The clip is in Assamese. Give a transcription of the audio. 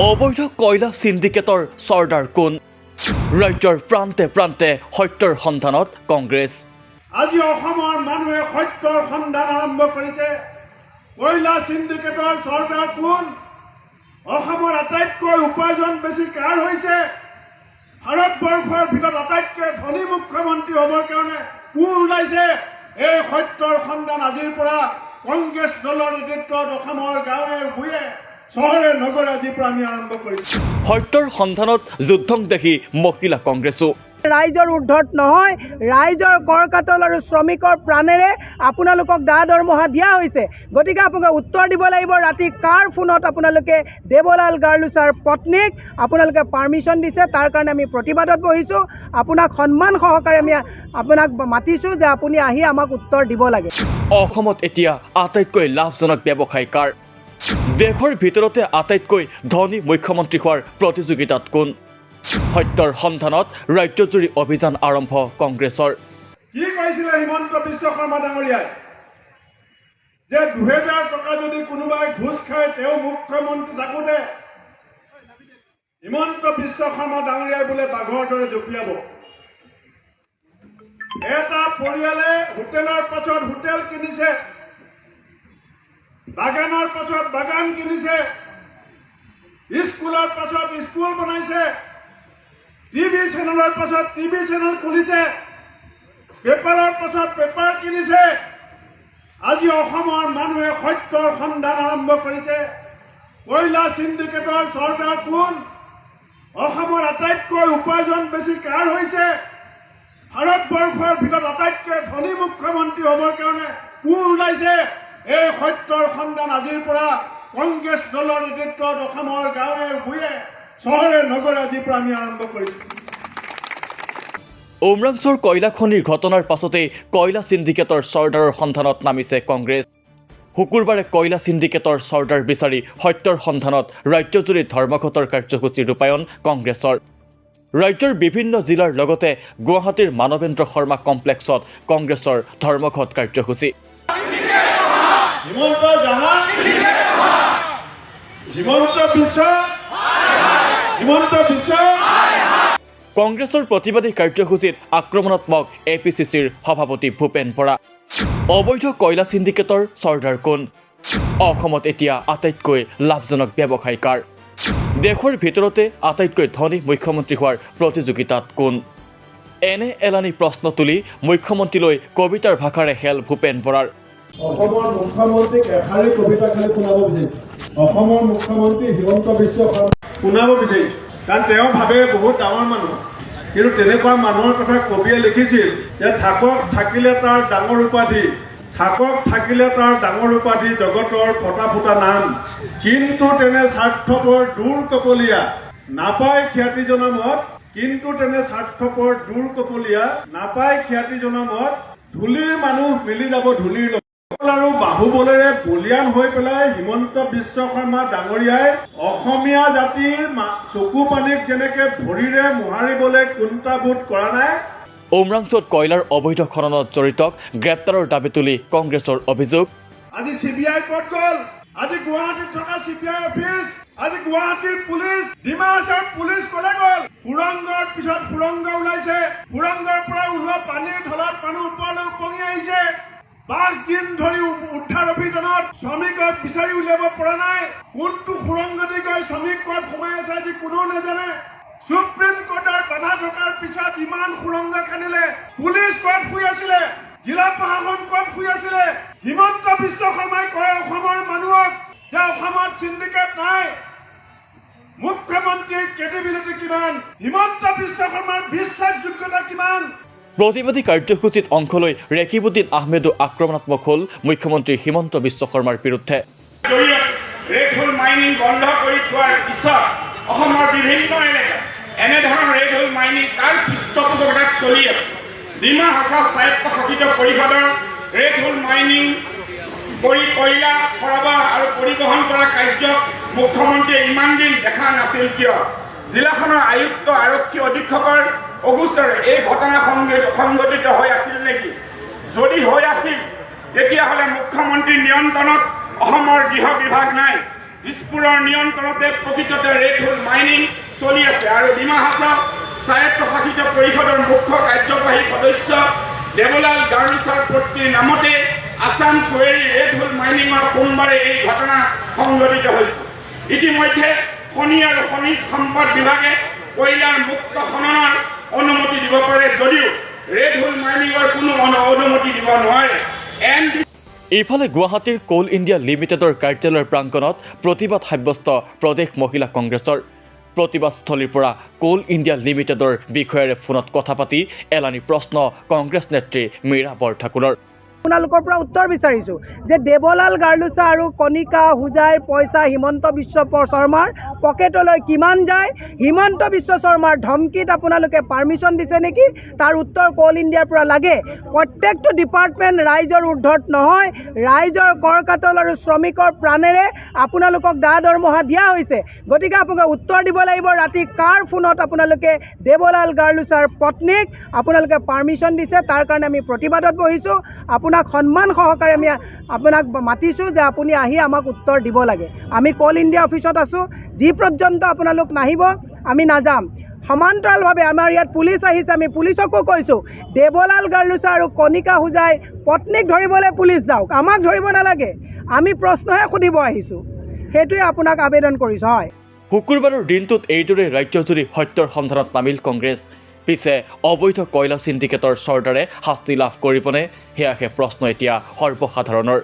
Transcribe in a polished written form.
অবৈধ কয়লা সিন্ডিকেটৰ চৰ্দাৰ কোন? ৰাজ্যৰ প্ৰান্তে প্ৰান্তে সত্যৰ সন্ধানত কংগ্ৰেছ। আজি অসমৰ মানুহে সত্যৰ সন্ধান আৰম্ভ কৰিছে। কয়লা সিন্ডিকেটৰ চৰ্দাৰ কোন? অসমৰ আটাইতকৈ উপাৰ্জন বেছি কাৰ হৈছে? ভাৰতবৰ্ষৰ ভিতৰত আটাইতকৈ ধনী মুখ্যমন্ত্ৰী হ'বৰ কাৰণে কোন ওলাইছে? এই সত্যৰ সন্ধান আজিৰ পৰা কংগ্ৰেছ দলৰ নেতৃত্বত অসমৰ গাঁৱে ভূঞে চহৰে নগৰে আজিৰ পৰা আমি আৰম্ভ কৰিছো। সত্যৰ সন্ধানত যুদ্ধং দেখি মহিলা কংগ্ৰেছো। ৰাইজৰ উৰ্ধত নহয়, ৰাইজৰ কৰ কাটল আৰু শ্ৰমিকৰ প্ৰাণেৰে আপোনালোকক দা দৰমহা দিয়া হৈছে। গতিকে আপোনালোকে উত্তৰ দিব লাগিব, ৰাতি কাৰ ফোনত আপোনালোকে দেৱলাল গাৰ্লুছাৰ পত্নীক আপোনালোকে পাৰ্মিশ্যন দিছে, তাৰ কাৰণে আমি প্ৰতিবাদত বহিছোঁ। আপোনাক সন্মান সহকাৰে আমি আপোনাক মাতিছোঁ যে আপুনি আহি আমাক উত্তৰ দিব লাগে। অসমত এতিয়া আটাইতকৈ লাভজনক ব্যৱসায় কাৰ? দেশৰ ভিতৰতে আটাইতকৈ ধনী মুখ্যমন্ত্ৰী হোৱাৰ প্ৰতিযোগিতাত কোন? সত্যৰ সন্ধানত ৰাজ্যজুৰি অভিযান আৰম্ভ কংগ্ৰেছৰ। কি কৈছিলে হিমন্ত বিশ্ব শৰ্মা ডাঙৰীয়াই যে 2000 টকা যদি কোনোবাই ঘুষ খায় তেওঁ মুখ্যমন্ত্ৰী থাকোঁতে হিমন্ত বিশ্ব শৰ্মা ডাঙৰীয়াই বোলে বাঘৰ দৰে জঁপিয়াব। এটা পৰিয়ালে হোটেলৰ পাছত হোটেল কিনিছে, বাগানৰ পাছত বাগান কিনিছে, স্কুলৰ পাছত স্কুল বনাইছে, টিভি চেনেলৰ পাছত টিভি চেনেল খুলিছে, পেপাৰৰ পাছত পেপাৰ কিনিছে। আজি অসমৰ মানুহে সত্যৰ সন্ধান আৰম্ভ কৰিছে। কয়লা সিন্ডিকেটৰ চৰ্দাৰ কোন? অসমৰ আটাইতকৈ উপাৰ্জন বেছি কাৰ হৈছে? ভাৰতবৰ্ষৰ ভিতৰত আটাইতকৈ ধনী মুখ্যমন্ত্ৰী হ'বৰ কাৰণে কোন ওলাইছে? এই সত্যৰ সন্ধান আজিৰ পৰা কংগ্ৰেছ দলৰ নেতৃত্বত অসমৰ গাঁৱে ভূঞে চহৰে নগৰে আজিৰ পৰা আমি আৰম্ভ কৰিছোঁ। উমৰাংছৰ কয়লা খনিৰ ঘটনাৰ পাছতেই কয়লা সিন্ডিকেটৰ চৰ্দাৰৰ সন্ধানত নামিছে কংগ্ৰেছ। শুকুৰবাৰে কয়লা সিন্ডিকেটৰ চৰ্দাৰ বিচাৰি সত্যৰ সন্ধানত ৰাজ্যজুৰি ধৰ্মঘটৰ কাৰ্যসূচী ৰূপায়ণ কংগ্ৰেছৰ। ৰাজ্যৰ বিভিন্ন জিলাৰ লগতে গুৱাহাটীৰ মানৱেন্দ্ৰ শৰ্মা কমপ্লেক্সত কংগ্ৰেছৰ ধৰ্মঘট কাৰ্যসূচী। হিমন্ত জাহাজ, হিমন্ত বিশ্ব, হিমন্ত বিশ্ব। কংগ্ৰেছৰ প্ৰতিবাদী কাৰ্যসূচীত আক্ৰমণাত্মক APCCৰ সভাপতি ভূপেন বৰা। অবৈধ কয়লা সিন্ডিকেটৰ চৰ্দাৰ কোন? অসমত এতিয়া আটাইতকৈ লাভজনক ব্যৱসায় কাৰ? দেশৰ ভিতৰতে আটাইতকৈ ধনী মুখ্যমন্ত্ৰী হোৱাৰ প্ৰতিযোগিতাত কোন? এনে এলানি প্ৰশ্ন তুলি মুখ্যমন্ত্ৰীলৈ কবিতাৰ ভাষাৰে খেল ভূপেন বৰাৰ। অসমৰ মুখ্যমন্ত্ৰীক এষাৰি কবিতা খালি শুনাব বিচাৰিছোঁ। অসমৰ মুখ্যমন্ত্ৰী হিমন্ত বিশ্ব শৰ্মা শুনাব বিচাৰিছোঁ, কাৰণ তেওঁ ভাবে বহুত ডাঙৰ মানুহ, কিন্তু তেনেকুৱা মানুহৰ কথা কবিয়ে লিখিছিল যে থাকক থাকিলে তাৰ ডাঙৰ উপাধি, থাকক থাকিলে তাৰ ডাঙৰ উপাধি, জগতৰ ফটা ফুটা নাম, কিন্তু তেনে স্বাৰ্থপৰ দূৰ কপলীয়া নাপায় খ্যাতি জনমত, কিন্তু তেনে স্বাৰ্থপৰ দূৰ কপলীয়া নাপায় খ্যাতি জনমত, ধূলিৰ মানুহ মিলি যাব ধূলিৰ লগত। আৰু বাহুবলেৰে বলিয়ান হৈ পেলাই হিমন্ত বিশ্ব শৰ্মা ডাঙৰীয়াই অসমীয়া জাতিৰ চকু পানীক যেনেকে ভৰিৰে মোহাৰিবলৈ কুণ্ঠাবোধ কৰা নাই। উমৰাংছত কয়লাৰ অবৈধ খননত জড়িতক গ্ৰেপ্তাৰৰ দাবী তুলি কংগ্ৰেছৰ অভিযোগ। আজি CBI ক'ত গ'ল? আজি গুৱাহাটীত থকা CBI অফিচ, আজি গুৱাহাটীৰ পুলিচ, ডিমা হাছাওৰ পুলিচ ক'লে গ'ল? সুৰংগৰ পিছত সুৰংগ ওলাইছে, সুৰংগৰ পৰা ওলোৱা পানীৰ ঢলত মানুহ ওপৰলৈ উপঙি আহিছে। 5 দিন ধৰি উদ্ধাৰ অভিযানত শ্ৰমিকক বিচাৰি উলিয়াব পৰা নাই। কোনটো সুৰংগ দি গৈ শ্ৰমিক ক'ত সোমাই আছে আজি কোনেও নাজানে। সুপ্ৰিম কোৰ্টৰ বাধা থকাৰ পিছত ইমান সুৰংগ খান্দিলে, পুলিচ ক'ত শুই আছিলে? জিলা প্ৰশাসন ক'ত শুই আছিলে? হিমন্ত বিশ্ব শৰ্মাই কয় অসমৰ মানুহক যে অসমত সিন্ডিকেট নাই। মুখ্যমন্ত্ৰীৰ ক্ৰেডিবিলিটি কিমান? হিমন্ত বিশ্ব শৰ্মাৰ বিশ্বাসযোগ্যতা কিমান? প্ৰতিবাদী কাৰ্যসূচীত অংশ লৈ ৰেকিবুদ্দিন আহমেদো আক্ৰমণাত্মক হ'ল মুখ্যমন্ত্ৰী হিমন্ত বিশ্ব শৰ্মাৰ বিৰুদ্ধে। ৰেড হোল মাইনিং বন্ধ কৰি থোৱাৰ পিছত অসমৰ বিভিন্ন এলেকাত এনেধৰণৰ ৰেড হোল মাইনিং তাৰ পৃষ্ঠপোষকতাত চলি আছে। ডিমা হাছাও স্বায়ত্তশাসিত পৰিষদৰ ৰেড হোল মাইনিং কৰি কয়লা সৰবৰাহ আৰু পৰিবহণ কৰা কাৰ্যক মুখ্যমন্ত্ৰীয়ে ইমান দিন দেখা নাছিল কিয়? জিলাখনৰ আয়ুক্ত আৰক্ষী অধীক্ষকৰ অগোচৰে এই ঘটনা সংঘটিত হৈ আছিল নেকি? যদি হৈ আছিল তেতিয়াহ'লে মুখ্যমন্ত্ৰীৰ নিয়ন্ত্ৰণত অসমৰ গৃহ বিভাগ নাই, দিছপুৰৰ নিয়ন্ত্ৰণতে প্ৰকৃততে ৰেড হোল মাইনিং চলি আছে আৰু ডিমা হাছাও স্বায়ত্তশাসিত পৰিষদৰ মুখ্য কাৰ্যবাহী সদস্য দেৱলাল গাৰ্লুছাৰ পত্নীৰ নামতে আছাম কোৱেৰী ৰেড হোল মাইনিঙৰ সোমবাৰে এই ঘটনা সংঘটিত হৈছিল। ইতিমধ্যে খনি আৰু খনিজ সম্পদ বিভাগে কয়লাৰ মুক্ত খননৰ অনুমতি দিব পাৰে যদিও ৰেড হোল মাইনিঙৰ কোনো অনুমতি দিব নোৱাৰে। ইফালে গুৱাহাটীৰ কোল ইণ্ডিয়া লিমিটেডৰ কাৰ্যালয়ৰ প্ৰাংগণত প্ৰতিবাদ সাব্যস্ত প্ৰদেশ মহিলা কংগ্ৰেছৰ। প্ৰতিবাদস্থলীৰ পৰা কোল ইণ্ডিয়া লিমিটেডৰ বিষয়াৰে ফোনত কথা পাতি এলানি প্ৰশ্ন কংগ্ৰেছ নেত্ৰী মীৰা বৰঠাকুৰৰ। আপোনালোকৰ পৰা উত্তৰ বিচাৰিছোঁ যে দেৱলাল গাৰ্লুছা আৰু কণিকা হুজাইৰ পইচা হিমন্ত বিশ্ব শৰ্মাৰ পকেটলৈ কিমান যায়, হিমন্ত বিশ্ব শৰ্মাৰ ধমকিত আপোনালোকে পাৰ্মিশ্যন দিছে নেকি, তাৰ উত্তৰ কোল ইণ্ডিয়াৰ পৰা লাগে। প্ৰত্যেকটো ডিপাৰ্টমেণ্ট ৰাইজৰ উৰ্ধত নহয়, ৰাইজৰ কৰ কাটল আৰু শ্ৰমিকৰ প্ৰাণেৰে আপোনালোকক দৰমহা দিয়া হৈছে। গতিকে আপোনালোকে উত্তৰ দিব লাগিব, ৰাতি কাৰ ফোনত আপোনালোকে দেৱলাল গাৰ্লুছাৰ পত্নীক আপোনালোকে পাৰ্মিশ্যন দিছে, তাৰ কাৰণে আমি প্ৰতিবাদত বহিছোঁ। আপোনাক সন্মান সহকাৰে আমি আপোনাক মাতিছোঁ যে আপুনি আহি আমাক উত্তৰ দিব লাগে। আমি কোল ইণ্ডিয়া অফিচত আছোঁ, যি পৰ্যন্ত আপোনালোক নাহিব আমি নাযাম। সমান্তৰালভাৱে আমাৰ ইয়াত পুলিচ আহিছে, আমি পুলিচকো কৈছোঁ দেৱলাল গাৰ্লুছা আৰু কণিকা হুজাইৰ পত্নীক ধৰিবলৈ পুলিচ যাওক, আমাক ধৰিব নালাগে, আমি প্ৰশ্নহে সুধিব আহিছোঁ, সেইটোৱে আপোনাক আবেদন কৰিছোঁ। হয়, শুকুৰবাৰৰ দিনটোত এইদৰে ৰাজ্যজুৰি সত্যৰ সন্ধানত নামিল কংগ্ৰেছ। পিছে অবৈধ কয়লা চিণ্ডিকেটৰ চৰ্দাৰে শাস্তি লাভ কৰিবনে, সেয়াহে প্ৰশ্ন এতিয়া সৰ্বসাধাৰণৰ।